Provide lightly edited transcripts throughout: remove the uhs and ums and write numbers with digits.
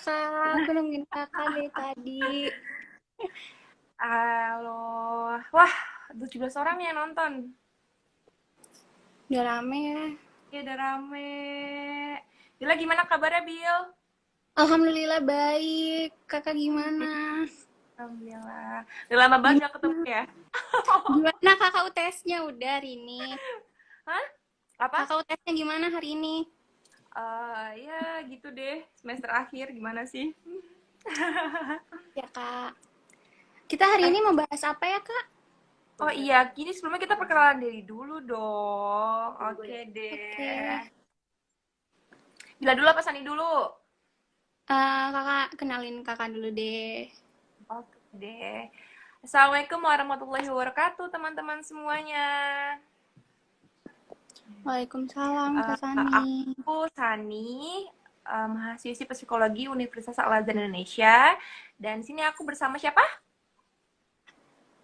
Kak, aku nungguin kakak dari tadi. Halo. Wah, 17 orang yang nonton. Udah rame ya. Ya udah rame. Bila gimana kabarnya, Bil? Alhamdulillah baik. Kakak gimana? Alhamdulillah. Udah lama banget gak ketemu Gimana? ya? Gimana kakak UTS-nya udah hari ini? Hah? Apa? Kakak UTS-nya gimana hari ini? Ya gitu deh. Semester akhir gimana sih? Ya kak. Kita hari Eh, ini mau bahas apa ya kak? oh iya, gini sebelumnya kita perkenalan diri dulu dong. Oke Oke. deh. Bila dulu apa Sani dulu? Kakak kenalin kakak dulu deh. Oke deh. Assalamualaikum warahmatullahi wabarakatuh, teman-teman semuanya. Waalaikumsalam Kak Sani. Aku Sani, mahasiswi psikologi Universitas Al-Azhar Indonesia. Dan sini aku bersama siapa?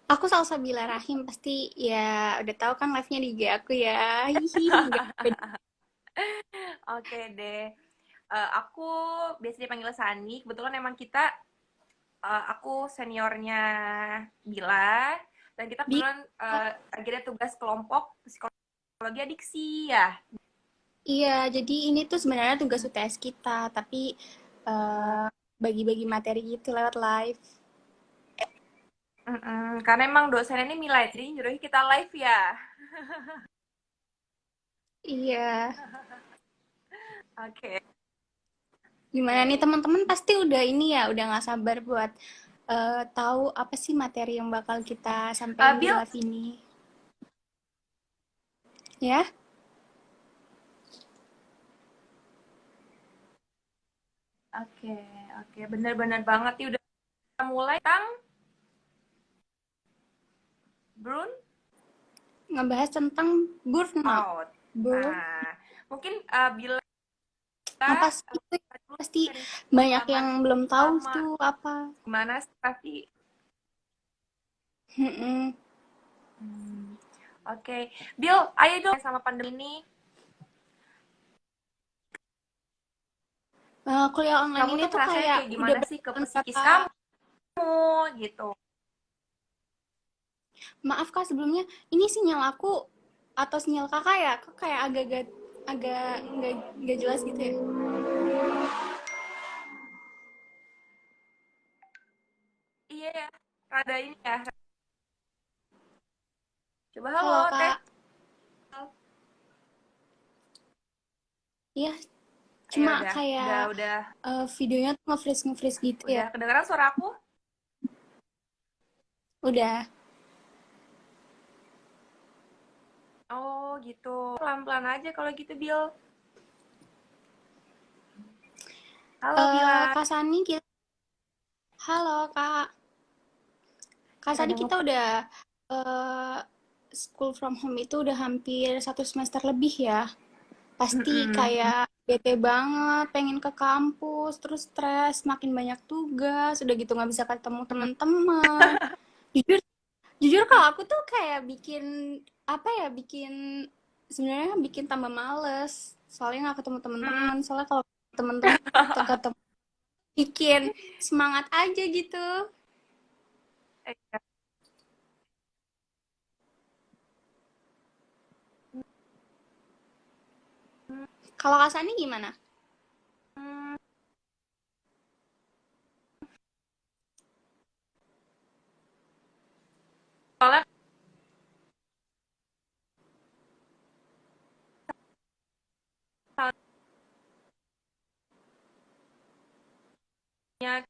Aku Salsabila Rahim, pasti ya udah tahu kan live-nya di IG aku ya. Hihi, nggak beda. Oke deh. Aku biasa dipanggil Sani. Kebetulan emang kita, aku seniornya Bila. Dan kita Bi- kebetulan lagi ada tugas kelompok psikologi adiksi ya. Iya, jadi ini tuh sebenarnya tugas UTS kita, tapi eh, bagi-bagi materi gitu lewat live. Karena emang dosennya ini Mila, jadi nyuruh kita live ya. Iya. Oke. Gimana nih teman-teman pasti udah ini ya, udah nggak sabar buat tahu apa sih materi yang bakal kita sampaikan di Bill, live ini. Ya, oke, oke, bener-bener banget nih udah mulai tang burn ngebahas tentang burnout. out. Burn, Nah, mungkin bila apa sih itu? dulu Pasti dari banyak pengalaman yang belum tahu sama tuh apa. gimana sih pasti. Mm-mm. Oke, Bill, ayo dong sama pandemi ini. Kuliah online Kamu ini tuh tuh ngerasanya kayak kayak udah gimana sih ke berjalan psikis berapa. kamu gitu? Maaf kak sebelumnya, ini sinyal aku atau sinyal kakak ya? Kok kayak agak-agak agak nggak jelas gitu ya? Iya ya, rada ini ya. Coba Halo halo, tes. kak, iya Ya cuma udah, kayak udah, videonya tuh nge-freeze gitu ya. udah kedengeran suara aku? Udah. Oh gitu. Pelan-pelan aja kalau gitu, Bill. Halo, Bila. Kak Sani, halo kak. Kak Rada Sani kita nge udah eh, school from home itu udah hampir 1 semester lebih ya. Pasti mhm. kayak bete banget, pengen ke kampus, terus stres, makin banyak tugas, udah gitu nggak bisa ketemu teman-teman. Jujur, jujur kalau aku tuh kayak bikin apa ya, bikin sebenarnya bikin tambah males. Soalnya nggak ketemu Mmm, teman-teman. Soalnya kalau teman-teman ketemu bikin semangat aja gitu. iya. Kalau Kak Sani gimana? Mmm, soalnya misalnya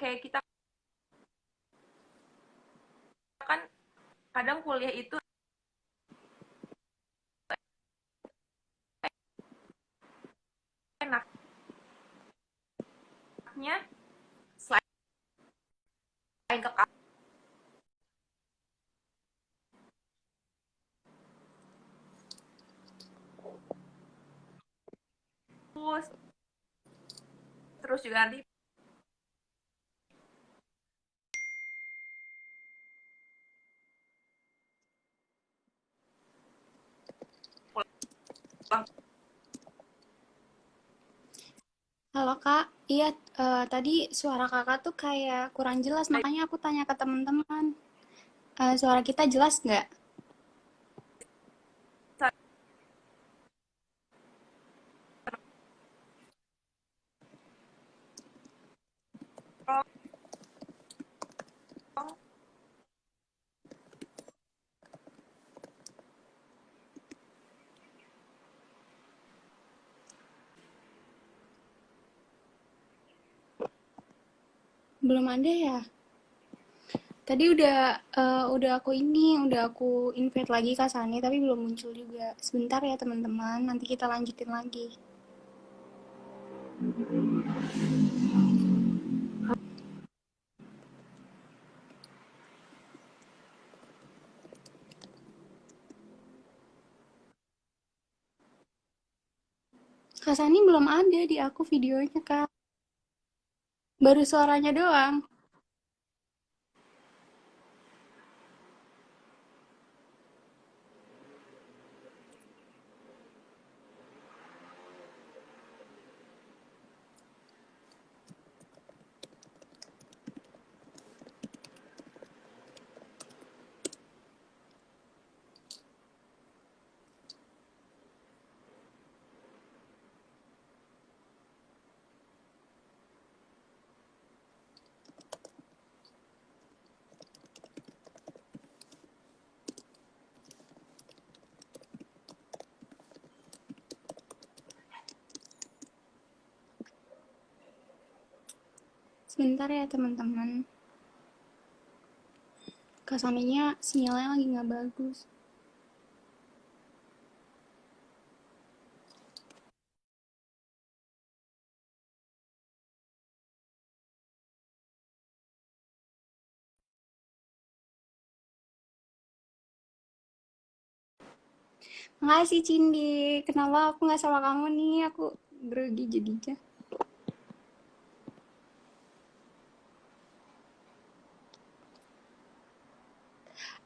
kayak kita kan kadang kuliah itu enaknya selain ke kampus, terus juga nanti pulang Halo Kak, iya tadi suara Kakak tuh kayak kurang jelas, makanya aku tanya ke teman-teman. Suara kita jelas nggak? Belum ada ya? Tadi udah udah aku invite lagi Kak Sani, tapi belum muncul juga. Sebentar ya teman-teman, nanti kita lanjutin lagi. Kak Sani belum ada di aku videonya Kak, baru suaranya doang. Sebentar ya teman-teman, Kak Saninya sinyalnya lagi nggak bagus. Makasih Cindy, kenapa aku nggak sama kamu nih? Aku grogi jadinya.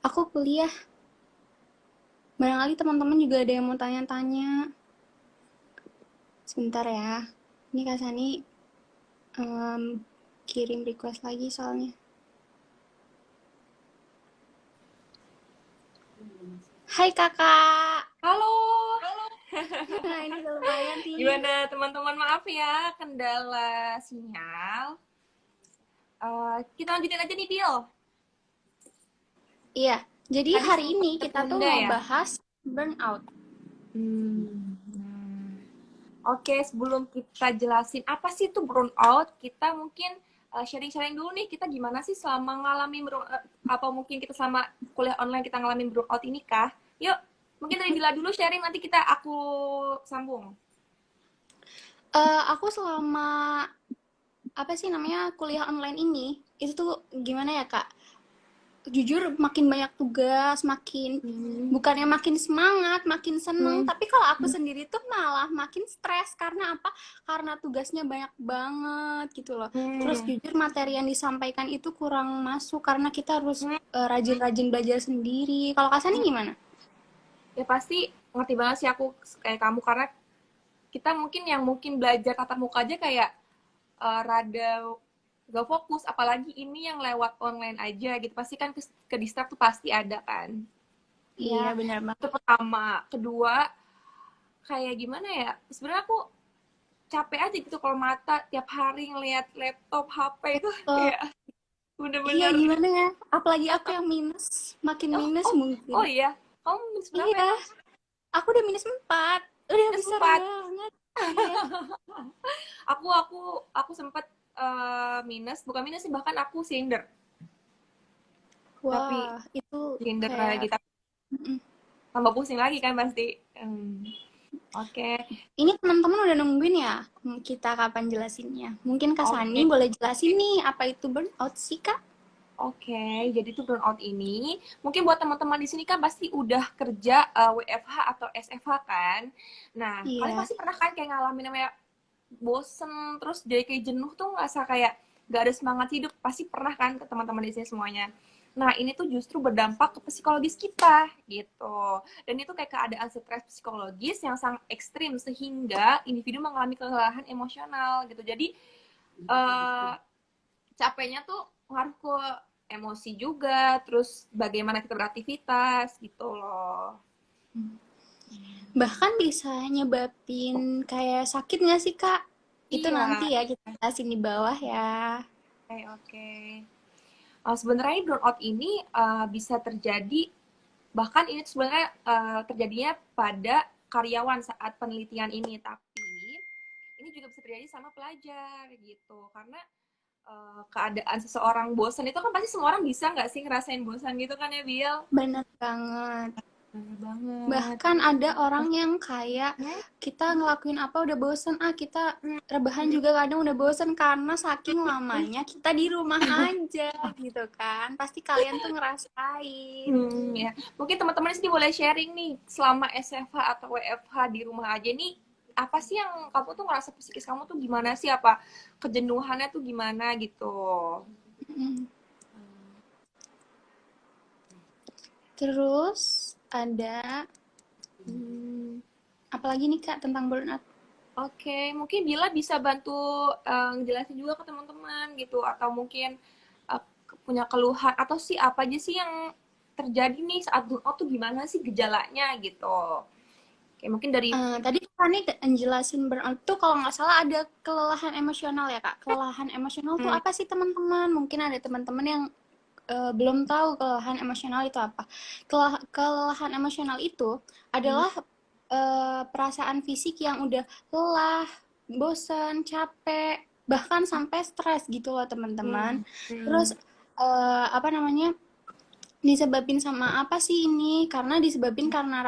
Aku kuliah, barangkali teman-teman juga ada yang mau tanya-tanya. Sebentar ya, ini Kak Sani em, kirim request lagi soalnya. Hai kakak, Halo. nah ini udah lumayan nih. Gimana teman-teman? Maaf ya, kendala sinyal. Kita lanjutin aja nih, Deal. Iya, jadi Tadi hari sempat ini kita tuh tertunda mau ya. bahas burnout. Nah. Oke, sebelum kita jelasin apa sih itu burnout, kita mungkin sharing-sharing dulu nih, kita gimana sih selama ngalamin burnout, apa mungkin kita selama kuliah online kita ngalamin burnout ini kah? Yuk, mungkin dari Dila dulu sharing, nanti aku sambung. Aku selama apa sih namanya kuliah online ini, itu tuh gimana ya kak? Jujur makin banyak tugas, makin bukannya makin semangat, makin seneng, Hmm. tapi kalau aku sendiri tuh malah makin stres karena apa? Karena tugasnya banyak banget gitu loh. Terus Hmm. jujur materi yang disampaikan itu kurang masuk karena kita harus Hmm. rajin-rajin belajar sendiri. Kalau Kak Sani gimana? Ya pasti ngerti banget sih aku kayak kamu, karena kita mungkin belajar tatap muka aja kayak rada gak fokus, apalagi ini yang lewat online aja gitu, pasti kan ke distract tuh pasti ada kan. Iya Ya, benar itu banget. pertama. Kedua, kayak gimana ya, sebenarnya aku capek aja gitu kalau mata tiap hari ngeliat laptop HP itu Oh, kayak iya bener-bener. gimana ya? Apalagi aku yang minus, makin oh minus oh mungkin. oh iya, kamu minus berapa Iya, emang? aku udah -4. Udah Minus besar 4. banget. Iya. Aku sempat minus, bukan minus sih, bahkan aku silinder. Tapi Wah, itu silinder kayak lagi, tapi tambah pusing lagi kan pasti. Oke. ini teman-teman udah nungguin ya kita kapan jelasinnya. Mungkin Kak Sani Oke. boleh jelasin nih apa itu burnout sih Kak? Oke, jadi tuh burnout ini mungkin buat teman-teman di sini kan pasti udah kerja WFH atau SFH kan. Nah, kalian Iya, pasti pernah kan kayak ngalamin namanya bosen, terus jadi kayak jenuh tuh ngerasa kayak gak ada semangat hidup. Pasti pernah kan ke teman-teman di sini semuanya. Nah, ini tuh justru berdampak ke psikologis kita gitu. Dan itu kayak keadaan stres psikologis yang sangat ekstrim sehingga individu mengalami kelelahan emosional gitu. Jadi eh, capeknya tuh ngaruh ke emosi juga, terus bagaimana kita beraktivitas gitu loh. Bahkan bisa nyebabin kayak sakit nggak sih, Kak? Itu Iya, nanti ya kita jelasin di bawah ya. oke, oke. Sebenarnya burnout ini bisa terjadi, bahkan ini sebenarnya terjadinya pada karyawan saat penelitian ini, tapi ini juga bisa terjadi sama pelajar gitu, karena keadaan seseorang bosan itu kan pasti semua orang bisa nggak sih ngerasain bosan gitu kan ya, Bill? Bener banget. Bener banget. Bahkan ada orang yang kayak kita ngelakuin apa udah bosen, kita rebahan juga kadang udah bosen karena saking lamanya kita di rumah aja gitu kan. Pasti kalian tuh ngerasain. Ya. Mungkin teman-teman di sini boleh sharing nih, selama SFH atau WFH di rumah aja nih, apa sih yang kamu tuh ngerasa psikis kamu tuh gimana sih? Apa kejenuhannya tuh gimana gitu? Mm. Terus ada Hmm, apalagi nih Kak tentang burnout? Oke, mungkin Bila bisa bantu ngejelasin juga ke teman-teman gitu, atau mungkin eh, punya keluhan atau sih apa aja sih yang terjadi nih saat burnout tuh gimana sih gejalanya gitu? Kayak mungkin dari Tadi kan nih ngejelasin burnout tuh kalau nggak salah ada kelelahan emosional ya Kak. Kelelahan emosional tuh hmm, apa sih teman-teman? Mungkin ada teman-teman yang belum tahu kelelahan emosional itu apa. Kelelahan emosional itu hmm, adalah perasaan fisik yang udah lelah, bosan, capek, bahkan sampai stres gitu loh teman-teman. hmm, hmm, Terus apa namanya? Disebabin sama apa sih ini? Karena disebabin karena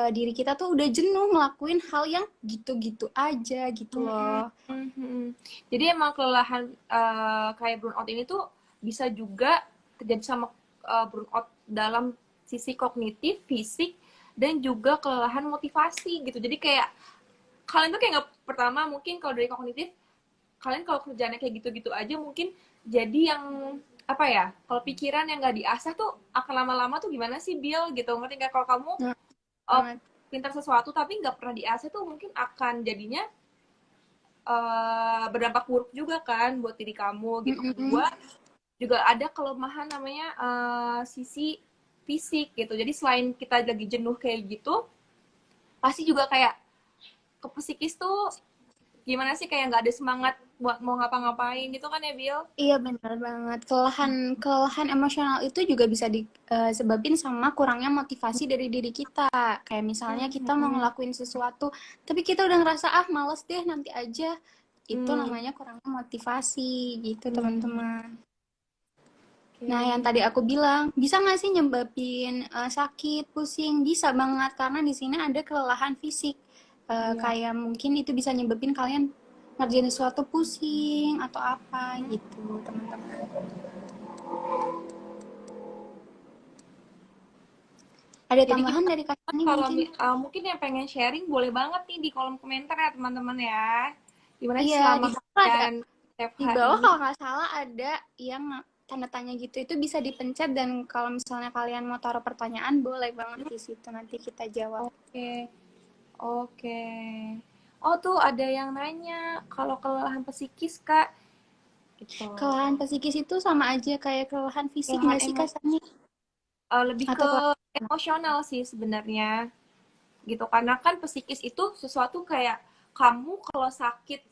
diri kita tuh udah jenuh ngelakuin hal yang gitu-gitu aja gitu hmm, loh. hmm, hmm. Jadi emang kelelahan kayak burnout ini tuh bisa juga terjadi sama burnout dalam sisi kognitif, fisik, dan juga kelelahan motivasi gitu. Jadi kayak kalian tuh kayak nggak, pertama mungkin kalau dari kognitif, kalian kalau kerjanya kayak gitu-gitu aja mungkin jadi yang apa ya, kalau pikiran yang nggak diasah tuh akan lama-lama tuh gimana sih, Bill, gitu. Ngerti nggak? Kalau kamu Nah, uh, banget. pintar sesuatu tapi nggak pernah diasah tuh mungkin akan jadinya berdampak buruk juga kan buat diri kamu gitu. Mm-mm. Kedua, juga ada kelemahan namanya sisi fisik gitu. Jadi selain kita lagi jenuh kayak gitu, pasti juga kayak ke psikis tuh gimana sih, kayak nggak ada semangat buat mau ngapa-ngapain gitu kan ya, Bill? Iya benar banget. Kelelahan kelelahan emosional itu juga bisa disebabin sama kurangnya motivasi dari diri kita. Kayak misalnya kita mau Hmm, ngelakuin sesuatu, tapi kita udah ngerasa ah males deh nanti aja. Itu hmm, namanya kurangnya motivasi gitu hmm, teman-teman. Nah yang oke. tadi aku bilang bisa nggak sih nyebabin sakit, pusing? Bisa banget karena di sini ada kelelahan fisik. Iya. Kayak mungkin itu bisa nyebabin kalian ngerjain sesuatu pusing atau apa gitu teman-teman. Ada Jadi tambahan kita dari Kak Sani kalau mungkin? mungkin yang pengen sharing boleh banget nih di kolom komentar ya teman-teman ya. Gimana sih Iya, selama di bawah ada, kalian di WFH bawah ini? kalau nggak salah ada yang tanda tanya gitu. Itu bisa dipencet dan kalau misalnya kalian mau taruh pertanyaan boleh banget di situ nanti kita jawab. Oke, oke. Oh tuh ada yang nanya kalau kelelahan psikis Kak, gitu. Kelelahan psikis itu sama aja kayak kelelahan fisik Kelelahan nggak sih Kak Sani? lebih Atau ke kelelahan? emosional sih sebenarnya gitu, karena kan psikis itu sesuatu kayak kamu kalau sakit,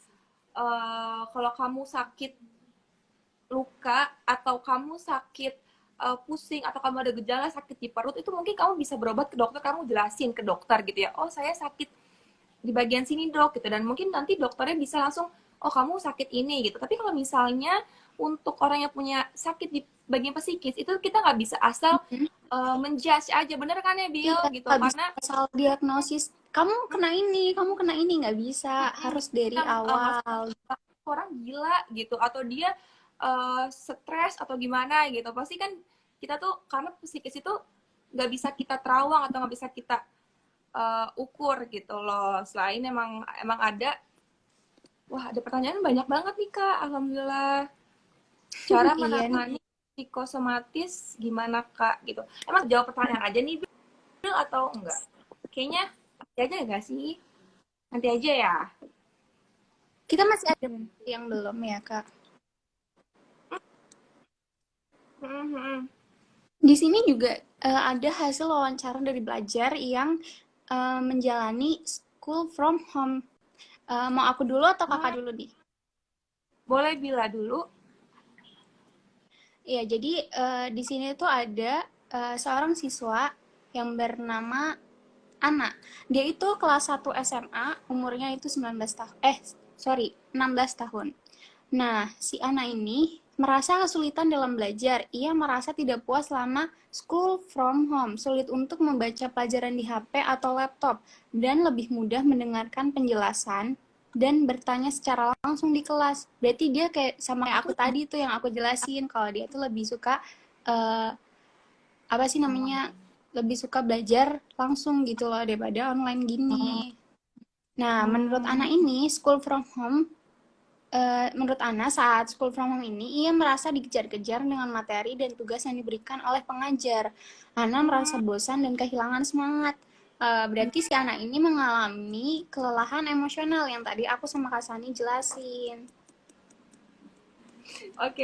kalau kamu sakit luka atau kamu sakit pusing atau kamu ada gejala sakit di perut, itu mungkin kamu bisa berobat ke dokter, kamu jelasin ke dokter gitu ya, oh saya sakit di bagian sini dok gitu, dan mungkin nanti dokternya bisa langsung oh kamu sakit ini gitu. Tapi kalau misalnya untuk orang yang punya sakit di bagian psikis itu kita nggak bisa asal Mhm. menjudge aja, bener kan ya Bill Iya, gitu, nggak bisa karena asal diagnosis. Kamu kena ini nggak bisa. Harus dari yang awal. orang gila gitu atau dia stres atau gimana gitu, pasti kan kita tuh karena psikis itu nggak bisa kita terawang atau nggak bisa kita ukur gitu loh. Selain emang ada, wah ada pertanyaan banyak banget nih Kak, alhamdulillah. Cara Iya nih. menangani psikosomatis gimana Kak gitu. Emang jawab pertanyaan aja nih Bil atau enggak? Kayaknya nanti aja enggak sih? Nanti aja ya. Kita masih ada yang belum ya, Kak. Di sini juga ada hasil wawancara dari belajar yang menjalani school from home. Mau aku dulu atau kakak dulu nih? Boleh Bila dulu. Iya, jadi di sini tuh ada seorang siswa yang bernama Ana. Dia itu kelas 1 SMA, umurnya itu 19 tahun. Sorry, 16 tahun. Nah, si Ana ini merasa kesulitan dalam belajar. Ia merasa tidak puas selama school from home, sulit untuk membaca pelajaran di HP atau laptop, dan lebih mudah mendengarkan penjelasan dan bertanya secara langsung di kelas. Berarti dia kayak sama kayak aku tadi tuh yang aku jelasin, kalau dia tuh lebih suka uh, apa sih namanya, lebih suka belajar langsung gitu loh daripada online gini. Nah, menurut anak ini school from home, menurut Ana saat school from home ini ia merasa dikejar-kejar dengan materi dan tugas yang diberikan oleh pengajar. Ana merasa bosan dan kehilangan semangat. Berarti si anak ini mengalami kelelahan emosional yang tadi aku sama Kak Sani jelasin. Oke.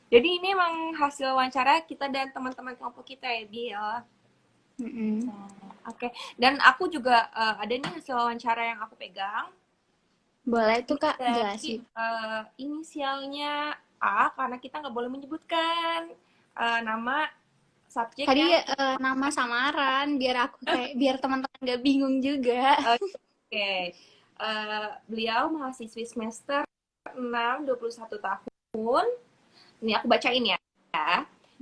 Jadi ini emang hasil wawancara kita dan teman-teman kelompok kita ya, Bil. Oke. Dan aku juga ada nih hasil wawancara yang aku pegang. Boleh tuh Kak Dari jelasin. inisialnya A karena kita nggak boleh menyebutkan nama subjek Tadi yang nama samaran biar teman-teman gak bingung juga. Oke. Beliau mahasiswi semester 6, 21 tahun. Ini aku bacain ya.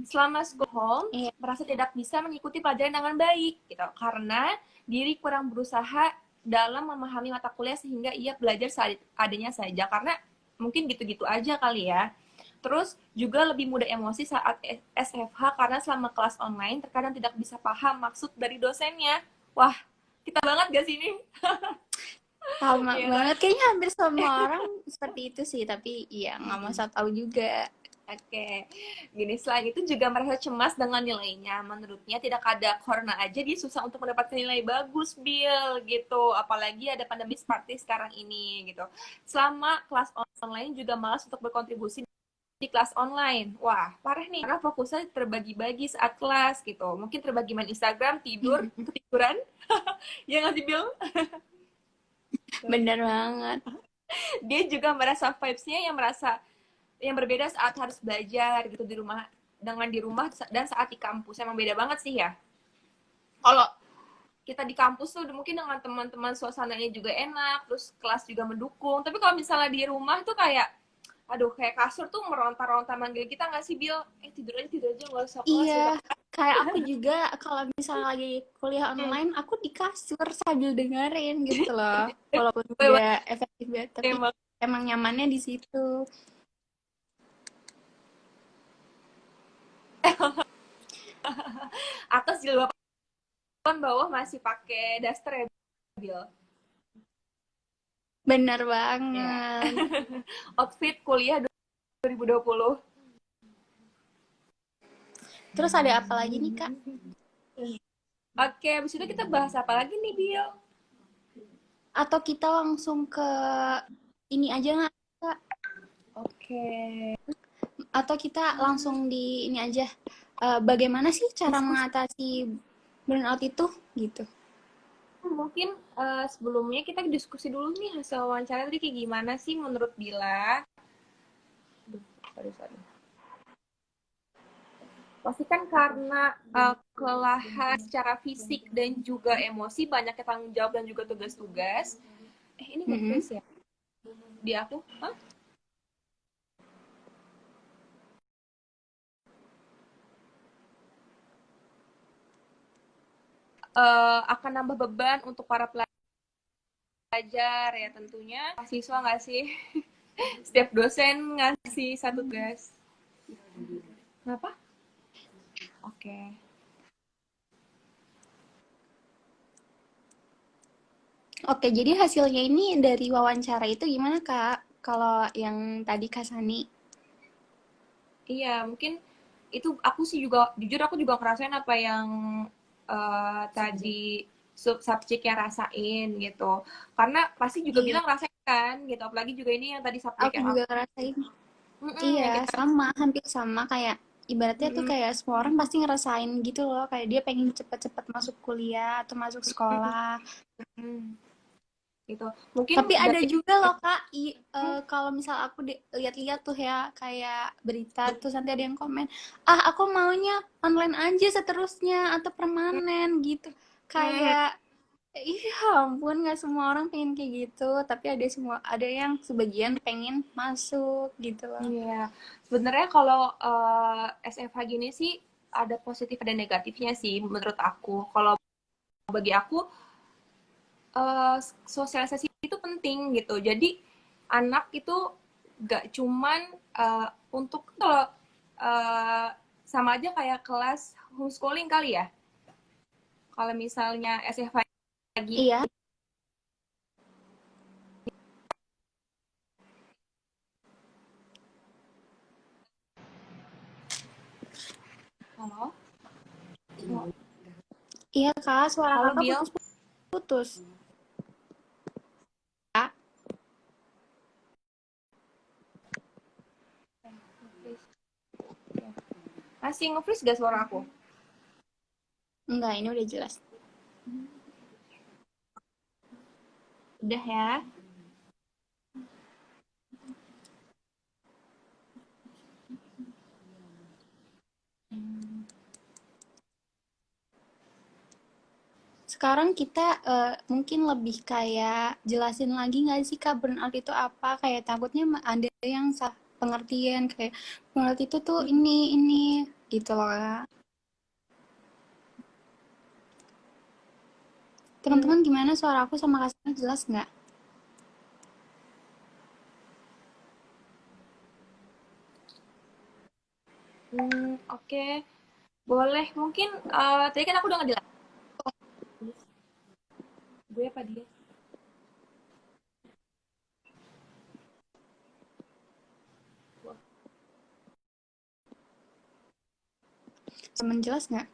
Selama school home, merasa tidak bisa mengikuti pelajaran dengan baik gitu karena diri kurang berusaha dalam memahami mata kuliah sehingga ia belajar seadanya saja karena mungkin gitu-gitu aja kali ya. Terus juga lebih mudah emosi saat SFH karena selama kelas online terkadang tidak bisa paham maksud dari dosennya. Wah, kita banget gak sih ini? Sama banget, kayaknya hampir semua orang seperti itu sih, tapi iya nggak mau saya tahu juga. Oke, gini selain itu juga merasa cemas dengan nilainya. Menurutnya tidak ada corona aja dia susah untuk mendapatkan nilai bagus, Bill, gitu. Apalagi ada pandemi seperti sekarang ini, gitu. Selama kelas online juga malas untuk berkontribusi di kelas online. Wah, parah nih. Karena fokusnya terbagi-bagi saat kelas, gitu. Mungkin terbagi main Instagram, tidur, ketiduran. Ya nggak sih, Bill? Bener banget. Dia juga merasa vibes-nya yang berbeda saat harus belajar gitu di rumah dengan di rumah dan saat di kampus emang beda banget sih ya. Kalau kita di kampus tuh mungkin dengan teman-teman suasananya juga enak, terus kelas juga mendukung. Tapi kalau misalnya di rumah tuh kayak, aduh kayak kasur tuh meronta-ronta manggil kita nggak sih Bill? Tidur aja nggak usah kelas Iya, gitu. kayak aku juga kalau misalnya lagi kuliah online, aku di kasur sambil dengerin gitu loh. Walaupun nggak efektif banget, tapi emang nyamannya di situ. Atas jilbaban bawah masih pakai daster ya Bill. Bener banget. Outfit kuliah 2020. Terus ada apa lagi nih Kak? Oke, abis itu kita bahas apa lagi nih, Bill? Atau kita langsung ke ini aja nggak Kak? Oke. Atau kita langsung di ini aja. Bagaimana sih cara mengatasi burnout itu gitu? Mungkin sebelumnya kita diskusi dulu nih hasil wawancara tadi kayak gimana sih menurut Bila. Sorry. Pasti kan karena kelelahan secara fisik dan juga emosi, banyaknya tanggung jawab dan juga tugas-tugas. Ini nge-freeze ya? Di aku? Hah? Akan nambah beban untuk para pelajar ya tentunya. Siswa nggak sih? Setiap dosen ngasih satu tugas. Kenapa? Oke. Oke, jadi hasilnya ini dari wawancara itu gimana Kak? Kalau yang tadi Kak Sani? Iya, mungkin itu aku sih juga jujur aku juga ngerasain apa yang tadi subjeknya rasain gitu. Karena pasti juga Iya, bilang rasain kan gitu. Apalagi juga ini yang tadi subjek aku yang juga aku ngerasain. yang Iya, kita sama, hampir sama kayak ibaratnya tuh mm, kayak semua orang pasti ngerasain gitu loh, kayak dia pengen cepet-cepet masuk kuliah atau masuk sekolah. mm, gitu. Mungkin Tapi ada dari juga loh Kak, kalau misal aku lihat-lihat tuh ya kayak berita terus nanti ada yang komen, ah aku maunya online aja seterusnya atau permanen gitu. mm, Kayak iya ampun nggak semua orang pengen kayak gitu, tapi ada yang sebagian pengen masuk gitu loh. iya, sebenarnya kalau SFH gini sih ada positif dan negatifnya sih menurut aku. Kalau bagi aku eh, sosialisasi itu penting gitu. Jadi anak itu gak cuman untuk kalau eh, sama aja kayak kelas homeschooling kali ya. Kalau misalnya SFH lagi, Iya, halo, iya Kak, suara halo Kakak Bill. putus-putus. Kak, Masih nge-freeze gak suara aku? enggak ini udah jelas. Udah ya. Sekarang kita mungkin lebih kayak jelasin lagi nggak sih Kak burnout itu apa? Kayak takutnya ada yang salah pengertian kayak burnout itu tuh ini gitu loh Kak. Hmm, Teman-teman gimana suara aku sama Kasanya jelas nggak? oke. Boleh. Mungkin tadi kan aku udah ngejelasin. Gue apa dia? Teman jelas nggak?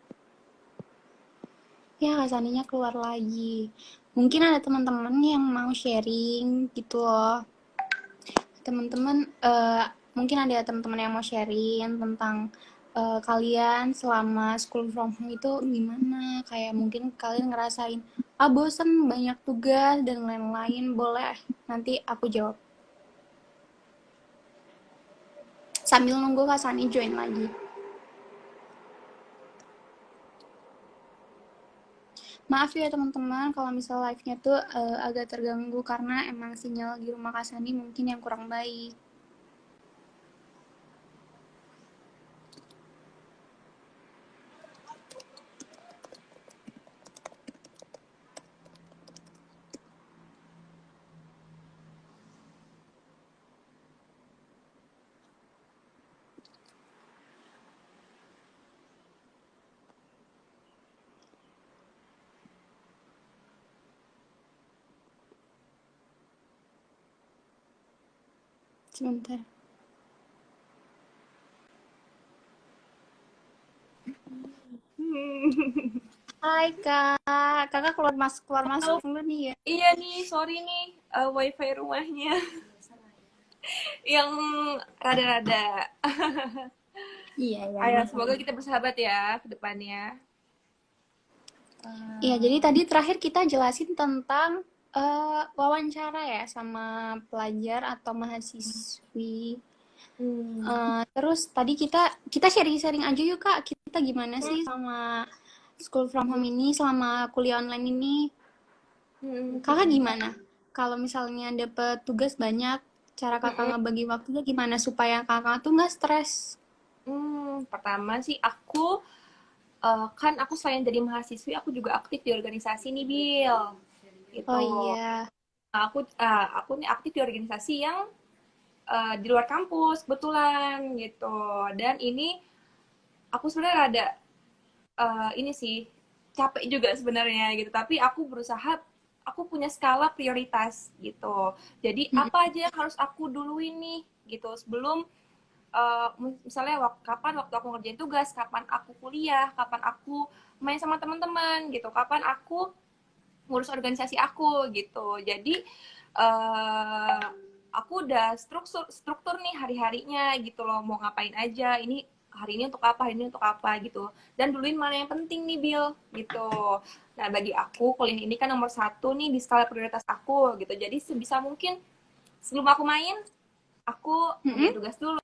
Ya Kasaninya keluar lagi. Mungkin ada teman-teman yang mau sharing gitu loh. Teman-teman mungkin ada teman-teman yang mau sharing tentang kalian selama school from home itu gimana, kayak mungkin kalian ngerasain ah bosen banyak tugas dan lain-lain, boleh nanti aku jawab sambil nunggu Kak Sani join lagi. Maaf ya teman-teman kalau misal live-nya tuh agak terganggu karena emang sinyal di rumah Kak Sani mungkin yang kurang baik. Sebentar. Hai Kak, Kakak keluar masuk Halo. dulu nih ya. Iya nih, sorry nih, wifi rumahnya yang rada-rada. Iya ya. Ayo, semoga kita bersahabat ya ke depannya. Iya, jadi Eh, tadi terakhir kita jelasin tentang wawancara ya sama pelajar atau mahasiswi. hmm, Terus tadi kita kita sharing-sharing aja yuk Kak, kita gimana sih sama school from home ini, selama kuliah online ini. hmm, Kakak gimana? Kalau misalnya dapet tugas banyak, cara kakak hmm, ngebagi waktunya gimana supaya kakak tuh nggak stres? pertama sih aku kan aku selain jadi mahasiswi, aku juga aktif di organisasi nih, Bill. Oh Gitu. iya, Nah, aku nih aktif di organisasi yang di luar kampus kebetulan gitu. Dan ini aku sebenarnya ada ini sih capek juga sebenarnya gitu. Tapi aku berusaha aku punya skala prioritas gitu. Jadi apa aja yang harus aku duluin nih gitu sebelum misalnya kapan waktu aku ngerjain tugas, kapan aku kuliah, kapan aku main sama teman-teman gitu, kapan aku ngurus organisasi aku gitu. Jadi uh, aku udah struktur nih hari-harinya gitu loh, mau ngapain aja, ini hari ini untuk apa, hari ini untuk apa gitu. Dan duluin mana yang penting nih, Bill, gitu. Nah, bagi aku kuliah ini kan nomor satu nih di skala prioritas aku gitu. Jadi sebisa mungkin sebelum aku main, aku ngerjain tugas dulu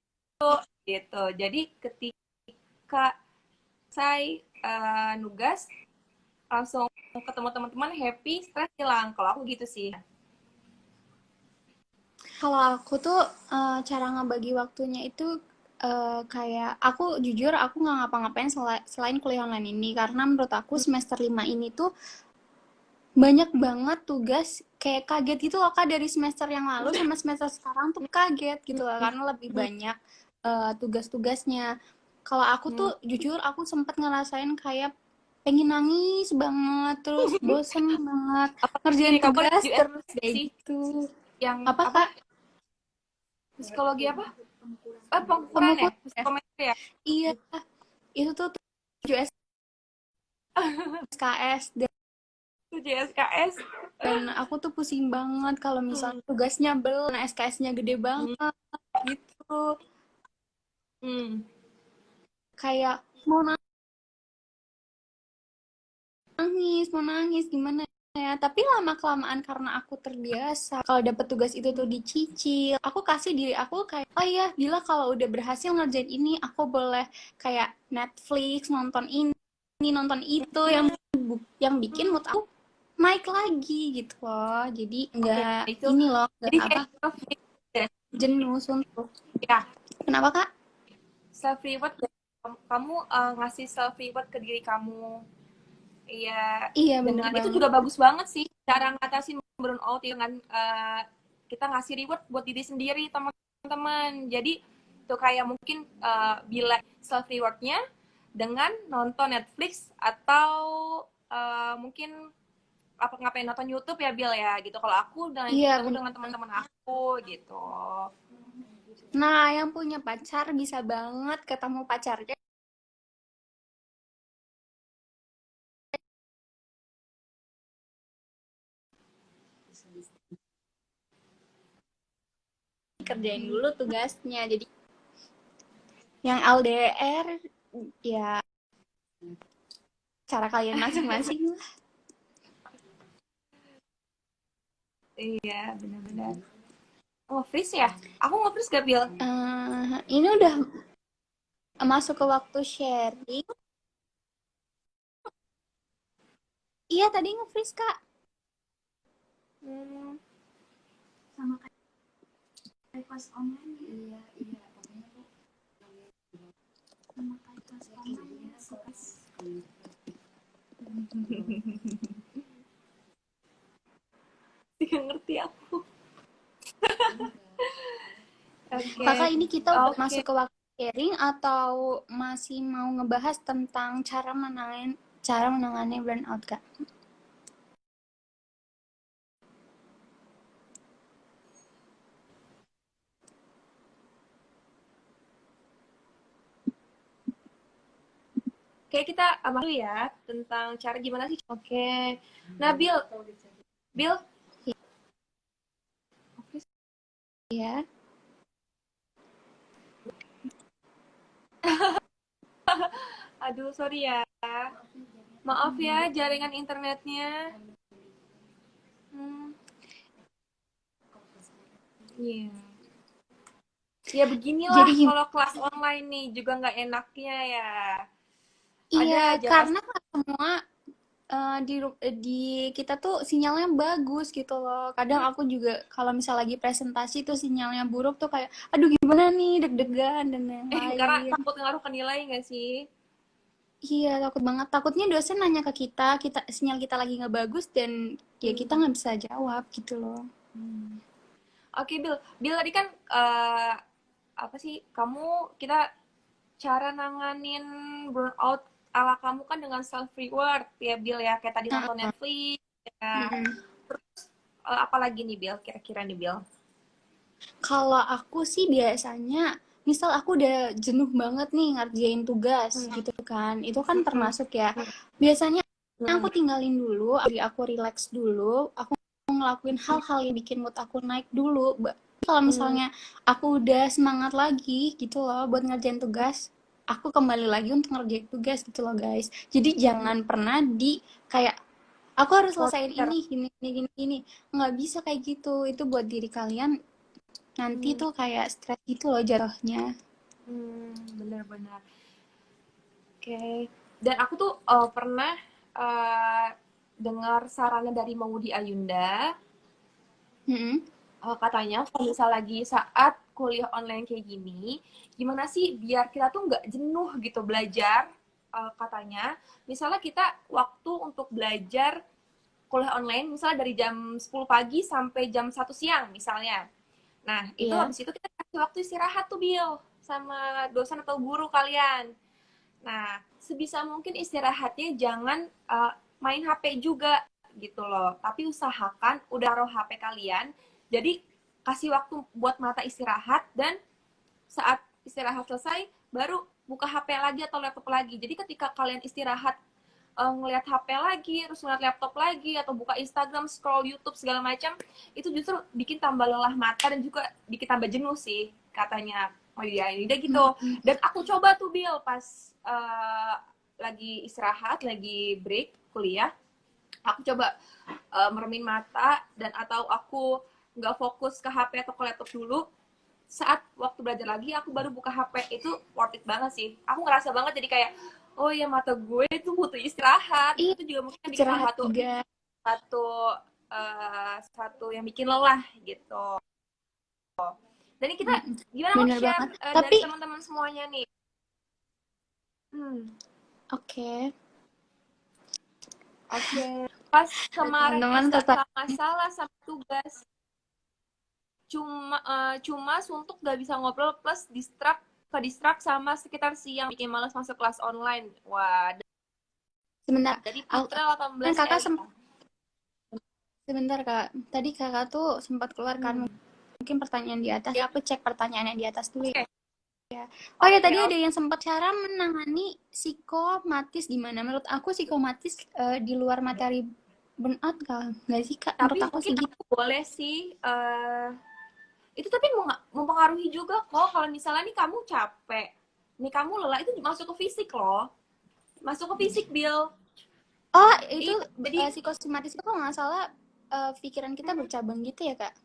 gitu. Jadi ketika saya nugas, langsung ketemu teman-teman, happy, stres hilang. Kalau aku gitu sih. Kalau aku tuh cara ngebagi waktunya itu kayak aku jujur aku nggak ngapa-ngapain selain kuliah online ini karena menurut aku semester 5 ini tuh banyak banget tugas kayak kaget gitu loh Kak dari semester yang lalu sama semester sekarang tuh kaget gitu loh karena lebih banyak tugas-tugasnya. Kalau aku tuh jujur aku sempat ngerasain kayak pengen nangis banget terus bosen banget Apa ngerjain sih kamu tugas di US terus kayak sih gitu. yang Apa apa? Kak? Psikologi apa? Pengukuran ya? Pengukur ya? Psikometri ya? Iya, itu tuh 7 SKS Itu JSKS. dan aku tuh pusing banget kalau misalnya tugasnya belum, SKS-nya gede banget gitu. Hmm. Kayak mau mau nangis gimana ya. Tapi lama-kelamaan karena aku terbiasa kalau dapet tugas itu tuh dicicil, aku kasih diri aku kayak, oh iya, bila kalau udah berhasil ngerjain ini, aku boleh kayak Netflix, nonton ini, nonton itu yang bikin mood aku naik lagi gitu loh. Jadi Oke, nggak itu ini loh, nggak jadi apa kayak self ya. jenuh suntuk. Ya, Kenapa Kak? self reward, kamu ngasih self reward ke diri kamu. Iya, Iya bener dengan itu banget. juga bagus banget sih cara ngatasin burnout dengan kita ngasih reward buat diri sendiri, teman-teman. Jadi tuh kayak mungkin bila self rewardnya dengan nonton Netflix atau mungkin apa ngapain nonton YouTube ya, Bill ya gitu. Kalau aku dengan Iya ketemu bener. dengan teman-teman aku gitu. Nah, yang punya pacar bisa banget ketemu pacarnya kerjain dulu tugasnya. Jadi yang LDR ya cara kalian masing-masing. Iya, benar-benar. Oh, freeze ya? Aku nge-freeze gak, Bill? Ini udah masuk ke waktu sharing. Iya tadi nge-freeze Kak. Hmm. Sama kayak kelas online. Iya, iya. Sama kayak kelas online. Tidak ngerti aku. Oke. Kakak ini kita udah Oke. masuk ke waktu sharing atau masih mau ngebahas tentang cara menangani burnout Kak? Kayak kita dulu ya tentang cara gimana sih. Oke. Nah, Bill. Bill. Iya. Aduh, sorry ya. Maaf ya jaringan internetnya. Hmm. Iya. Yeah. Ya beginilah Jadi kalau kelas online nih juga nggak enaknya ya. Ada iya, aja karena semua di kita tuh sinyalnya bagus gitu loh. Kadang aku juga kalau misal lagi presentasi tuh sinyalnya buruk tuh kayak, aduh gimana nih, deg-degan dan karena lain-lain. takut ngaruh ke nilai nggak sih? Iya, takut banget. Takutnya dosen nanya ke kita sinyal kita lagi nggak bagus dan ya kita nggak bisa jawab gitu loh. Oke, Bill. Bill tadi kan apa sih? Kita cara nanganin burnout ala kamu kan dengan self reward ya, Bill ya. Kayak tadi nonton Netflix ya. Apa lagi nih, Bill? Kira-kira nih, Bill? Kalau aku sih biasanya misal aku udah jenuh banget nih ngerjain tugas gitu kan, itu kan termasuk ya. Biasanya aku tinggalin dulu, aku relax dulu, aku ngelakuin hal-hal yang bikin mood aku naik dulu. Kalau misalnya aku udah semangat lagi gitu loh buat ngerjain tugas, aku kembali lagi untuk ngerjain tugas gitu loh guys. Jadi jangan pernah kayak aku harus selesaiin ini. Nggak bisa kayak gitu. Itu buat diri kalian nanti tuh kayak stres gitu loh jatuhnya. Benar-benar. Oke. Dan aku tuh pernah dengar sarannya dari Maudi Ayunda. Katanya kalau misal lagi saat kuliah online kayak gini, gimana sih biar kita tuh nggak jenuh gitu belajar. Katanya, misalnya kita waktu untuk belajar kuliah online, misalnya dari jam 10 pagi sampai jam 1 siang misalnya. Nah, itu habis itu kita kasih waktu istirahat tuh, Bill, sama dosen atau guru kalian. Nah, sebisa mungkin istirahatnya jangan main HP juga gitu loh. Tapi usahakan udah taruh HP kalian. Jadi kasih waktu buat mata istirahat dan saat istirahat selesai baru buka HP lagi atau laptop lagi. Jadi ketika kalian istirahat ngelihat HP lagi, terus ngeliat laptop lagi, atau buka Instagram, scroll YouTube segala macam, itu justru bikin tambah lelah mata dan juga bikin tambah jenuh sih katanya. Oh iya, ini udah gitu. Dan aku coba tuh Bill pas lagi istirahat, lagi break kuliah, aku coba meremin mata dan atau aku nggak fokus ke HP atau ke laptop dulu. Saat waktu belajar lagi, aku baru buka HP, itu worth it banget sih. Aku ngerasa banget jadi kayak, oh ya mata gue itu butuh istirahat. Iya, Itu juga mungkin bikin salah istirahat juga. satu yang bikin lelah gitu. Dan ini kita gimana mau Bener share banget. dari Tapi teman-teman semuanya nih. oke. Oke. Pas kemarin Teman-teman nggak tetap masalah sama tugas, cuma suntuk nggak bisa ngobrol plus ke distract sama sekitar siang bikin malas masuk kelas online. Wah, sebentar. dari Aku, Putra kan 18 kakak Elia. sebentar kak. Tadi kakak tuh sempat keluar kan, mungkin pertanyaan di atas. Aku cek pertanyaannya di atas dulu ya. Oh ya, tadi ada yang sempat cara menangani psikomatis gimana? Menurut aku psikomatis di luar materi burnout kah? Nggak sih kak? Menurut Tapi aku mungkin sih gitu. aku boleh sih itu tapi mempengaruhi juga kok kalau misalnya nih kamu capek, nih kamu lelah itu masuk ke fisik loh. Masuk ke fisik, Bill. Oh, itu Iya, jadi psikosomatis itu kalau nggak salah pikiran kita bercabang gitu ya kak?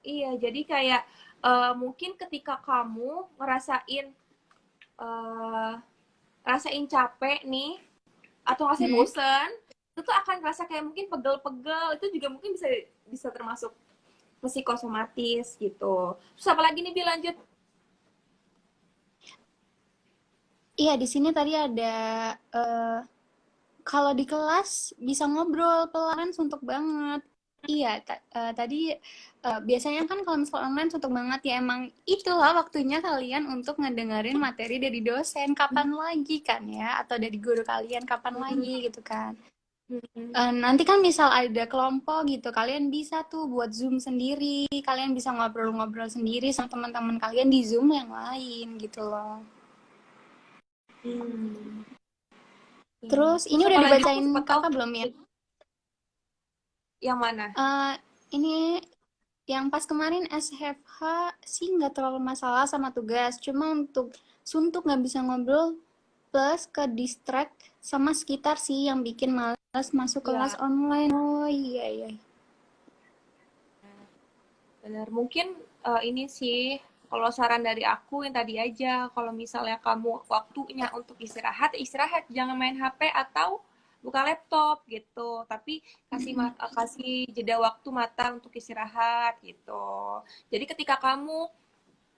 iya, jadi kayak mungkin ketika kamu ngerasain eh, rasain capek nih atau ngerasain bosen, itu tuh akan rasa kayak mungkin pegel-pegel, itu juga mungkin bisa bisa termasuk psikosomatis gitu. Terus apa lagi nih, Bill, lanjut? Iya, di sini tadi ada kalau di kelas bisa ngobrol pelan suntuk banget. Iya, tadi biasanya kan kalau misalnya online suntuk banget ya emang itulah waktunya kalian untuk ngedengerin materi dari dosen kapan lagi kan ya atau dari guru kalian kapan lagi gitu kan. Nanti kan misal ada kelompok gitu, kalian bisa tuh buat Zoom sendiri, kalian bisa ngobrol-ngobrol sendiri sama teman-teman kalian di Zoom yang lain gitu loh. Terus ini Terus udah apalagi aku dibacain sempat tahu kakak belum ya? yang mana? Ini yang pas kemarin SFH sih nggak terlalu masalah sama tugas, cuma untuk suntuk nggak bisa ngobrol plus ke distract sama sekitar sih yang bikin malas masuk Ya, kelas online. Oh iya iya. benar. Mungkin ini sih kalau saran dari aku yang tadi aja, kalau misalnya kamu waktunya untuk istirahat, istirahat, jangan main HP atau buka laptop gitu. Tapi kasih jeda waktu mata untuk istirahat gitu. Jadi ketika kamu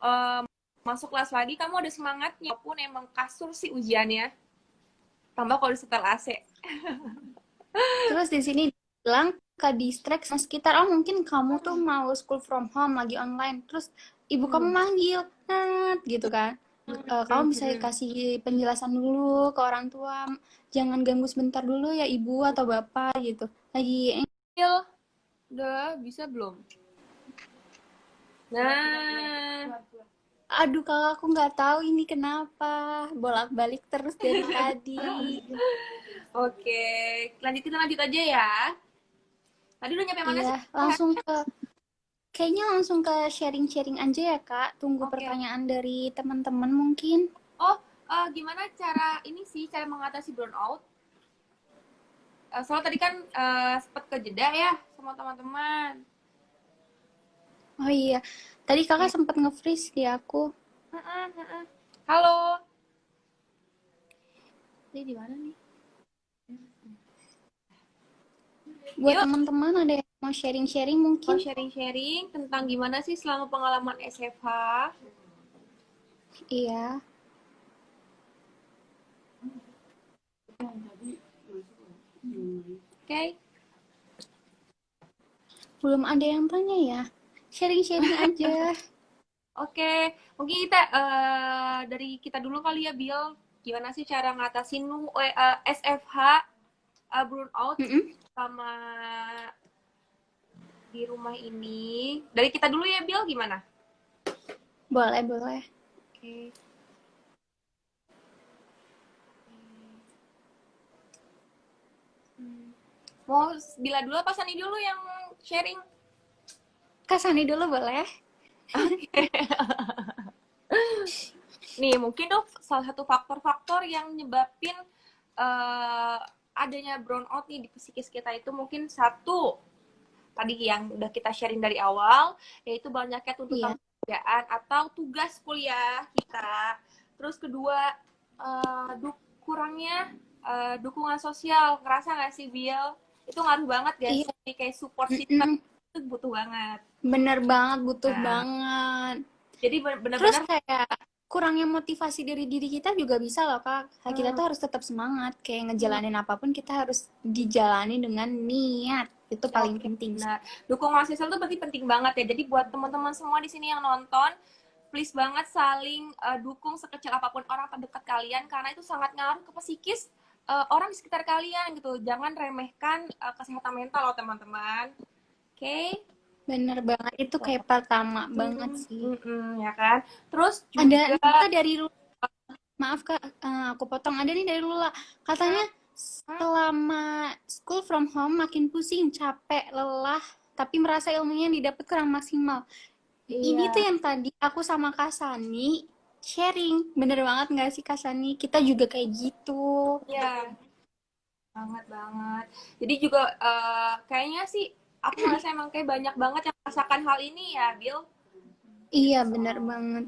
eh, masuk kelas lagi, kamu ada semangatnya. Walaupun emang kasur sih ujiannya, tambah kalau disetel AC. Terus di sini bilang ke distract sama sekitar. Oh mungkin kamu tuh mau school from home lagi online. Terus ibu kamu manggil, gitu kan. Kamu bisa kasih penjelasan dulu ke orang tua. Jangan ganggu sebentar dulu ya ibu atau bapak gitu. Lagi Udah bisa belum? Nah, Aduh kakak, aku nggak tahu ini kenapa bolak-balik terus dari tadi. Oke, kita lanjut aja ya. Tadi udah nyampe mana Iya, sih? kayaknya langsung ke sharing-sharing aja ya kak. Tunggu Oke. pertanyaan dari teman-teman mungkin. Oh, gimana cara ini sih, cara mengatasi burnout? Soalnya tadi kan sempat kejeda ya sama teman-teman. Oh iya, tadi kakak Oke. sempat nge-freeze di aku. Mm-mm, mm-mm. Halo. Jadi di mana nih? Buat Yuk, teman-teman ada yang mau sharing-sharing mau mungkin? sharing-sharing tentang gimana sih selama pengalaman SFH. Iya, Oke. belum ada yang tanya ya. Sharing-sharing aja. Oke, mungkin kita dari kita dulu kali ya, Bill. Gimana sih cara ngatasin SFH burnout Mm-mm. sama di rumah ini? Dari kita dulu ya, Bill, gimana? Boleh, boleh. Oke. Hmm. Mau Bila dulu apa Sani dulu yang sharing? Kak Sani dulu boleh? Oke. Nih, mungkin tuh salah satu faktor-faktor yang nyebabin eh, adanya burnout nih di psikis kita itu mungkin satu, tadi yang udah kita sharing dari awal, yaitu banyaknya tuntutan Iya. pekerjaan atau tugas kuliah kita. Terus kedua, kurangnya dukungan sosial. Ngerasa nggak sih, Bill? Itu ngaruh banget gak Iya. sih? Kayak support system Mm-mm. itu butuh banget. Bener banget, butuh Nah, banget. jadi Terus benar-benar kayak kurangnya motivasi dari diri kita juga bisa loh kak. Kita hmm, tuh harus tetap semangat. Kayak hmm, ngejalanin apapun kita harus dijalani dengan niat. Itu paling oke, penting sih. benar. Dukungan sosial itu berarti penting banget ya. Jadi buat teman-teman semua di sini yang nonton, please banget saling dukung sekecil apapun orang terdekat kalian karena itu sangat ngaruh ke psikis orang di sekitar kalian gitu. Jangan remehkan kesehatan mental loh teman-teman. Oke? Okay? Bener banget. Itu kayak pertama banget Hmm, sih. ya kan. Terus Ada juga nih kak dari Lula. Maaf kak, aku potong. Ada nih dari Lula. Katanya hmm, selama school from home makin pusing, capek, lelah, tapi merasa ilmunya yang didapat kurang maksimal. Ini tuh iya, yang tadi aku sama Kak Sani sharing. Bener banget nggak sih Kak Sani? Kita juga kayak gitu. iya, banget banget. Jadi juga kayaknya sih aku ngerasa emang kayak banyak banget yang merasakan hal ini ya, Bill. Iya, bener banget.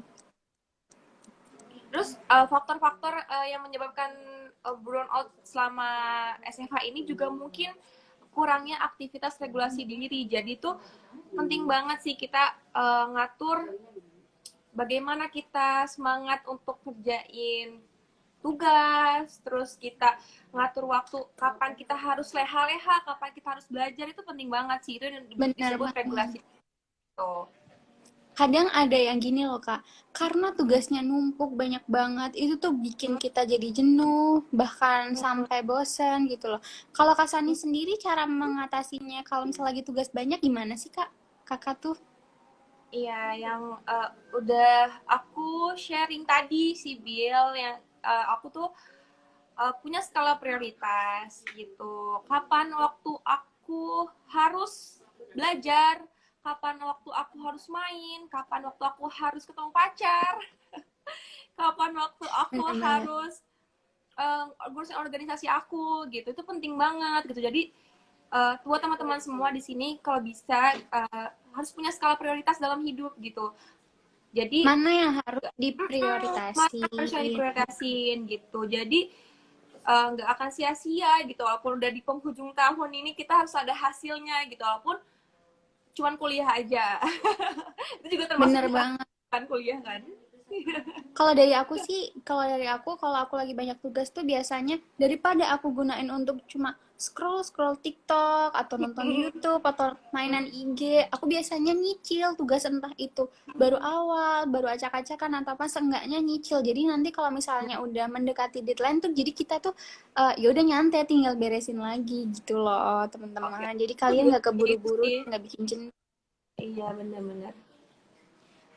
Terus faktor-faktor yang menyebabkan burnout selama SFH ini juga mungkin kurangnya aktivitas regulasi diri. Jadi tuh penting banget sih kita ngatur bagaimana kita semangat untuk kerjain tugas, terus kita ngatur waktu kapan kita harus leha-leha, kapan kita harus belajar, itu penting banget sih. Itu yang Bener disebut banget. regulasi. Tuh. Kadang ada yang gini loh Kak, karena tugasnya numpuk banyak banget, itu tuh bikin kita jadi jenuh, bahkan sampai bosen gitu loh. Kalau Kak Sani sendiri cara mengatasinya kalau misalnya lagi tugas banyak gimana sih Kak? Kakak tuh? Iya, yang udah aku sharing tadi si Bill, yang aku tuh punya skala prioritas gitu. Kapan waktu aku harus belajar, kapan waktu aku harus main, kapan waktu aku harus ketemu pacar, kapan waktu aku Bener banget. harus ngurusin organisasi aku gitu. Itu penting banget gitu. Jadi buat teman-teman semua di sini kalau bisa harus punya skala prioritas dalam hidup gitu. Jadi Mana yang harus mana harus yang diprioritasin? diprioritasin gitu. Jadi nggak akan sia-sia gitu, walaupun udah di penghujung tahun ini kita harus ada hasilnya gitu, walaupun cuman kuliah aja. Itu juga termasuk Bener kan banget. kuliah kan. Kalau aku lagi banyak tugas tuh biasanya daripada aku gunain untuk cuma scroll TikTok atau nonton YouTube atau mainan IG, aku biasanya nyicil tugas entah itu baru awal, baru acak-acakan atau apa seenggaknya nyicil. Jadi nanti kalau misalnya udah mendekati deadline tuh jadi kita tuh ya udah nyantai tinggal beresin lagi gitu loh, Oke, teman-teman. Jadi itu kalian juga nggak itu keburu-buru, sih. nggak bikin jenuh. Iya, benar-benar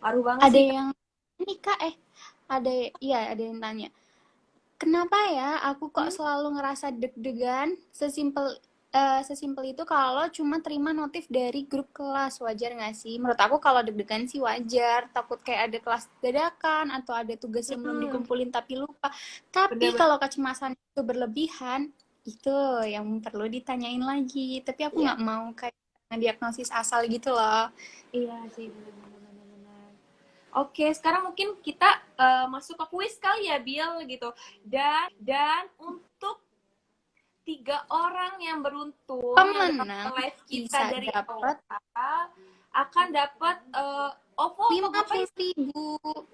ngaruh banget Ada sih. yang Ini Kak, ada yang tanya. Kenapa ya aku kok Hmm? selalu ngerasa deg-degan sesimpel itu kalau cuma terima notif dari grup kelas, wajar nggak sih? Menurut aku kalau deg-degan sih wajar, takut kayak ada kelas dadakan atau ada tugas yang belum Hmm, dikumpulin tapi lupa. Tapi bener-bener. kalau kecemasan itu berlebihan, itu yang perlu ditanyain lagi. Tapi aku Iya, nggak mau kayak diagnosis asal gitu loh. iya sih, bener-bener. Oke, sekarang mungkin kita masuk ke kuis kali ya, Bill gitu. Dan untuk 3 orang yang beruntung yang udah Pemenang nonton live kita bisa dari awal dapat akan dapat OVO apa lima GoPay? puluh ribu. Oh,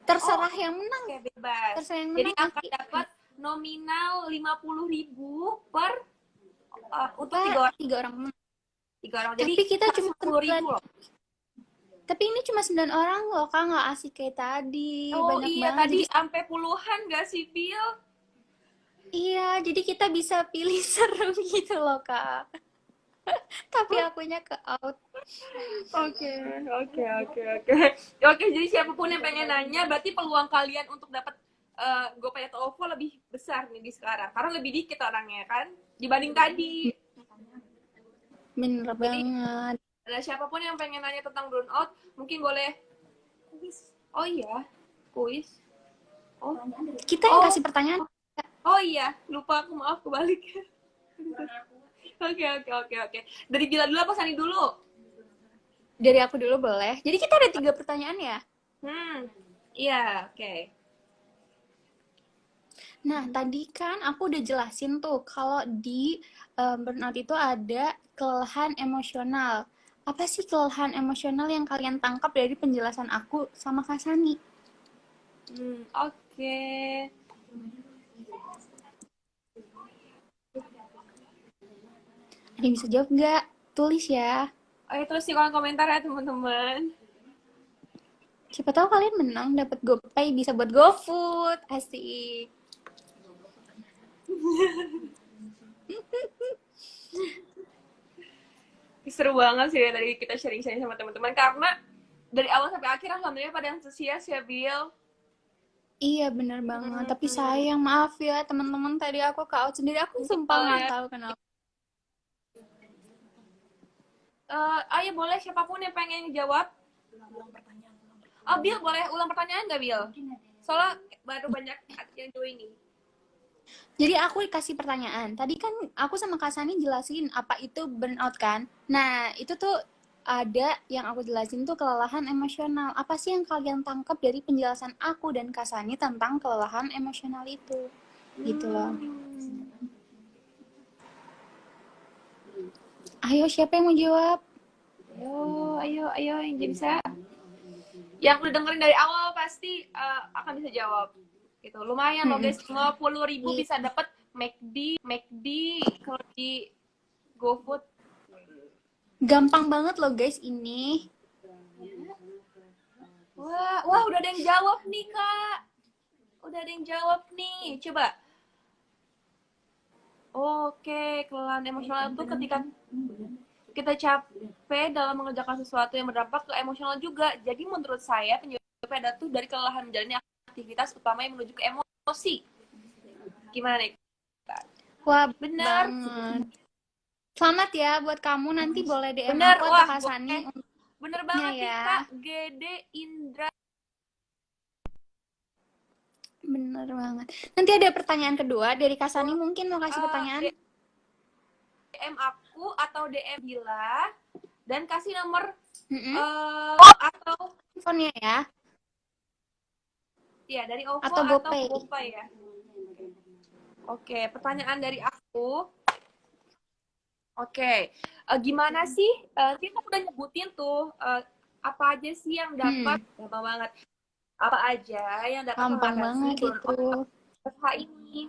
Terserah yang menang. oke, bebas. Terserah yang Jadi menang akan nanti. dapat nominal 50.000 per untuk Pak, 3 orang. 3 orang menang. 3 orang. Jadi Tapi kita seratus cuma sepuluh 9. ribu loh. Tapi ini cuma 9 orang loh, Kak. Nggak asik kayak tadi. Oh Banyak iya, banget. tadi Jadi sampai puluhan gak sih, Bill? iya, jadi kita bisa pilih seru gitu loh, Kak. Tapi akunya ke out. Oke, oke. Oke, jadi siapapun yang pengen nanya, berarti peluang kalian untuk dapat GoPay atau OVO lebih besar nih di sekarang. Karena lebih dikit orangnya kan, dibanding tadi. Bener Jadi, banget. ada siapapun yang pengen nanya tentang burnout, mungkin boleh kuis. Oh iya, kuis. Oh, Kita yang oh, kasih pertanyaan. oh iya, lupa aku, maaf kebalik. Oke. Dari Bila dulu apa Sani dulu? Dari aku dulu boleh. Jadi kita ada 3 pertanyaan ya? Iya, oke. Nah, tadi kan aku udah jelasin tuh kalau di burnout itu ada kelelahan emosional. Apa sih kelelahan emosional yang kalian tangkap dari penjelasan aku sama Kak Sani? Oke. Ada yang bisa jawab nggak? Tulis ya. Oke, terus di kolom komentar ya teman-teman. Siapa tahu kalian menang dapat GoPay bisa buat GoFood. Asik. Seru banget sih dari kita sharing-sharing sama teman-teman karena dari awal sampai akhir alhamdulillah pada antusias ya, Bill. Iya bener banget. Tapi Hmm, sayang maaf ya teman-teman tadi aku ke out sendiri. Aku sumpah betul nggak ya. tahu kenapa. Ayo boleh siapapun yang pengen jawab. Oh, Bill boleh ulang pertanyaan nggak, Bill? Soalnya baru banyak yang join ini. Jadi aku kasih pertanyaan. Tadi kan aku sama Kak Sani jelasin apa itu burnout kan. Nah, itu tuh ada yang aku jelasin tuh kelelahan emosional. Apa sih yang kalian tangkap dari penjelasan aku dan Kak Sani tentang kelelahan emosional itu? Gitu loh. Ayo, siapa yang mau jawab? Ayo yang bisa. Yang udah dengerin dari awal pasti akan bisa jawab. Gitu. Lumayan loh guys, 50.000 bisa dapat McD kalau di GoFood. Gampang banget loh guys ini. Wah, udah ada yang jawab nih, Kak. Udah ada yang jawab nih. Coba. Oke, kelelahan emosional itu ketika kita capek dalam mengerjakan sesuatu yang berdampak ke emosional juga. Jadi menurut saya penyebabnya itu dari kelelahan menjalani aktivitas utama yang menuju ke emosi. Gimana nih? Wah, Bener. banget. Selamat ya buat kamu. Nanti boleh DM Bener. aku atau Wah, Kak Sani bener untuknya banget nih, ya. Kak. GD Indra. Bener banget. Nanti ada pertanyaan kedua dari Kak Sani. Mungkin mau kasih pertanyaan. DM aku atau DM Bila dan kasih nomor atau Teleponnya ya. ya dari OVO Atau atau GoPay. GoPay ya. Oke, pertanyaan dari aku. Oke, gimana sih? Kita udah nyebutin tuh apa aja sih yang dapat, gampang banget. Apa aja yang dapat Gampang mengatasi banget itu. burnout FH ini?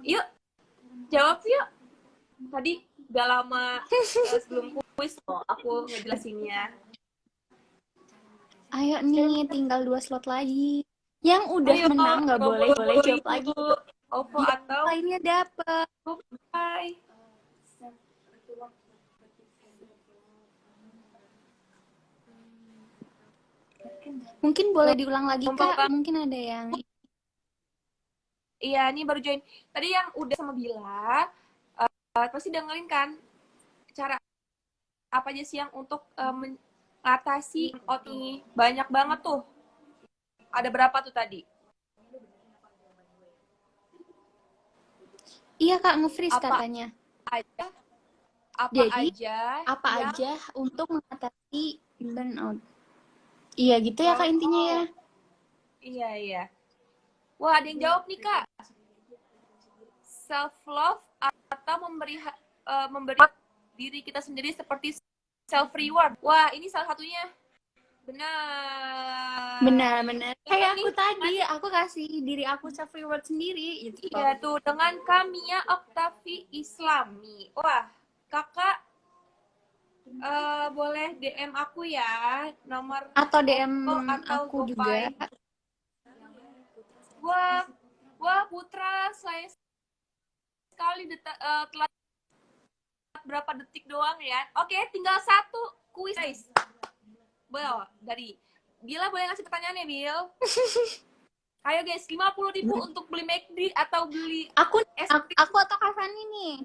Yuk, jawab yuk. Tadi udah lama sebelum kuis loh, aku ngejelasinnya. Ayo nih, tinggal 2 slot lagi. Yang udah Ayo, menang nggak boleh jawab 50.000 lagi. OVO Biar atau lainnya dapet. GoPay. Mungkin boleh diulang lagi, Kompak Kak. banget. Mungkin ada yang... Iya, ini baru join. Tadi yang udah sama Bila, pasti dengerin kan cara apa aja sih yang untuk mengatasi ini. Banyak banget tuh. Ada berapa tuh tadi? Iya, Kak, nge-freeze Apa katanya. aja? Apa Jadi, aja apa yang aja untuk mengatasi burnout? Iya, gitu ya, Kak, intinya ya. oh, iya iya. Wah, ada yang jawab nih, Kak. Self love atau memberi diri kita sendiri seperti self reward. Wah, ini salah satunya. Benar. Benar-benar. Kayak Ini aku tadi, aku kasih diri aku self reward sendiri gitu. iya tuh dengan Kamia Oktavi Islami. Wah, kakak boleh DM aku ya nomor Atau DM OVO atau aku juga. GoPay. Wah, wah Putra, saya sekali telat berapa detik doang ya. Oke, tinggal satu kuis guys. Bel, dari Bila boleh ngasih pertanyaannya, Bil? Ayo guys, 50.000 untuk beli McD atau beli es krim. Aku atau Kak Fani nih.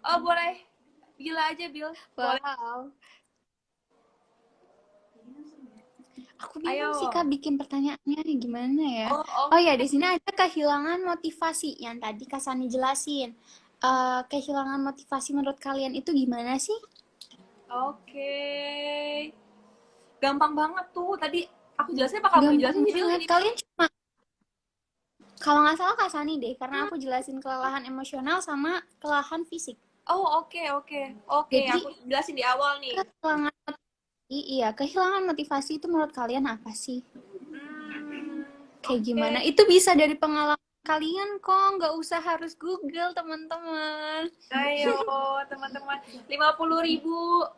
Oh, boleh. Bila aja, Bil. Boleh. Wow. Aku Ayo. bingung sih, Kak, bikin pertanyaannya gimana ya. Oh, Oh ya, di sini ada kehilangan motivasi yang tadi Kak Sani jelasin. Kehilangan motivasi menurut kalian itu gimana sih? Oke. Gampang banget tuh. Tadi aku jelasin apa kamu jelasin sih, Bil? Banget. Kalian cuma, kalau nggak salah Kak Sani deh, karena aku jelasin kelelahan emosional sama kelelahan fisik. Oh, oke. Oke, Jadi, aku jelasin di awal nih. kehilangan motivasi itu menurut kalian apa sih? Kayak Oke. gimana? Itu bisa dari pengalaman kalian kok, nggak usah harus Google, teman-teman. Ayo, teman-teman. 50.000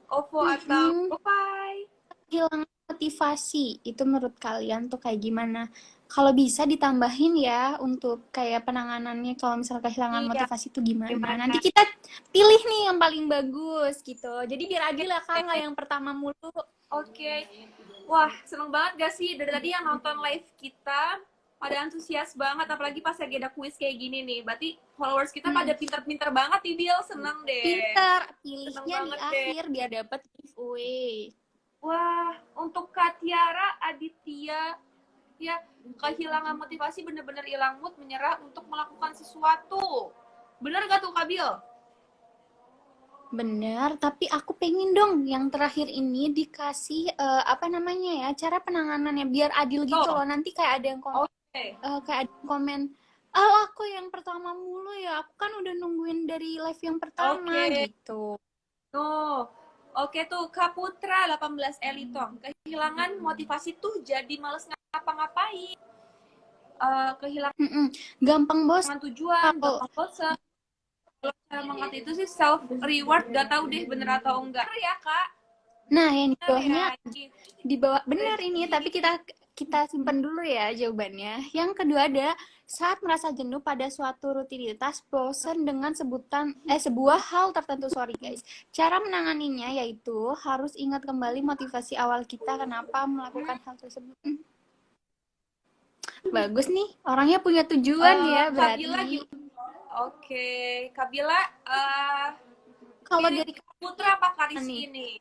OVO atau GoPay. Kehilangan motivasi itu menurut kalian tuh kayak gimana? Kalau bisa ditambahin ya untuk kayak penanganannya kalau misalnya kehilangan Iya. motivasi itu gimana? Nanti kita pilih nih yang paling bagus gitu. Jadi biar adil lah Kak, nggak yang pertama mulu. Oke. Wah, seneng banget gak sih dari tadi yang nonton live kita pada antusias banget, apalagi pas lagi ada kuis kayak gini nih. Berarti followers kita pada pinter-pinter banget nih, Bil. Seneng deh. Pinter, Seneng pilihnya di banget deh. akhir biar dapat giveaway. Wah, untuk Kak Tiara Aditya, ya kehilangan motivasi, bener-bener hilang mood, menyerah untuk melakukan sesuatu. Bener gak tuh, Kak Bil? Bener, tapi aku pengen dong yang terakhir ini dikasih apa namanya ya, cara penanganannya biar adil gitu loh. Nanti kayak ada yang komen, kayak ada yang komen, oh aku yang pertama mulu ya, aku kan udah nungguin dari live yang pertama gitu. Tuh, oke tuh Kak Putra 18 Elitong. Kehilangan motivasi tuh jadi males ngapa-ngapain. Kehilangan Gampang bosan tujuan, gampang bosan. Kalau cara mengatakan itu sih self reward, gak tahu deh bener atau enggak. Bener ya Kak? Nah yang di bawahnya Ya. di bawah bener ini, tapi kita simpan dulu ya jawabannya. Yang kedua ada saat merasa jenuh pada suatu rutinitas, bosan dengan sebuah hal tertentu. Sorry guys. Cara menanganinya yaitu harus ingat kembali motivasi awal kita kenapa melakukan hal tersebut. Bagus nih, orangnya punya tujuan ya berarti. Oke, Kak Bila, kalau dari Putra apa Kariski ini?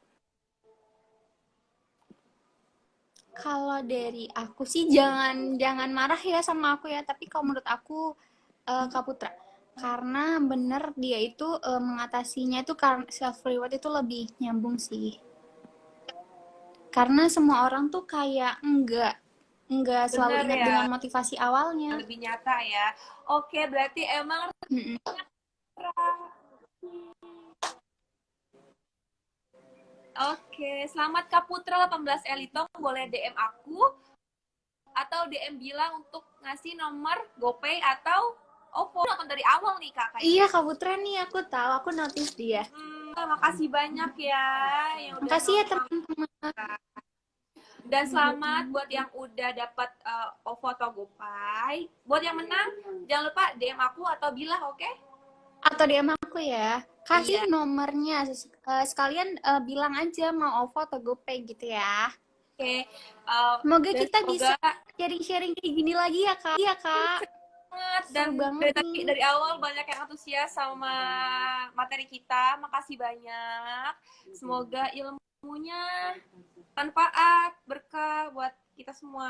Kalau dari aku sih jangan marah ya sama aku ya, tapi kalau menurut aku Kak Putra, karena bener dia itu mengatasinya itu karena self reward itu lebih nyambung sih. Karena semua orang tuh kayak enggak selalu ingat ya, dengan motivasi awalnya. Lebih nyata ya. Oke, berarti emang Oke, selamat Kak Putra 18 Elitong, boleh DM aku atau DM bilang untuk ngasih nomor GoPay atau OVO. Nonton dari awal nih Kak. Iya Kak Putra nih, aku tahu, aku notice dia. Makasih banyak ya yang udah makasih ya teman-teman. Dan selamat buat yang udah dapat OVO atau GoPay. Buat yang menang, jangan lupa DM aku atau Bila, oke? Atau DM aku ya. Kasih nomornya. Sekalian bilang aja mau OVO atau GoPay gitu ya. Oke. Semoga Dan kita bisa semoga sharing-sharing kayak gini lagi ya Kak. Iya Kak. banget. Dan Seru banget dari tadi nih. dari awal banyak yang antusias sama materi kita. Makasih banyak. Semoga ilmunya manfaat, berkah buat kita semua.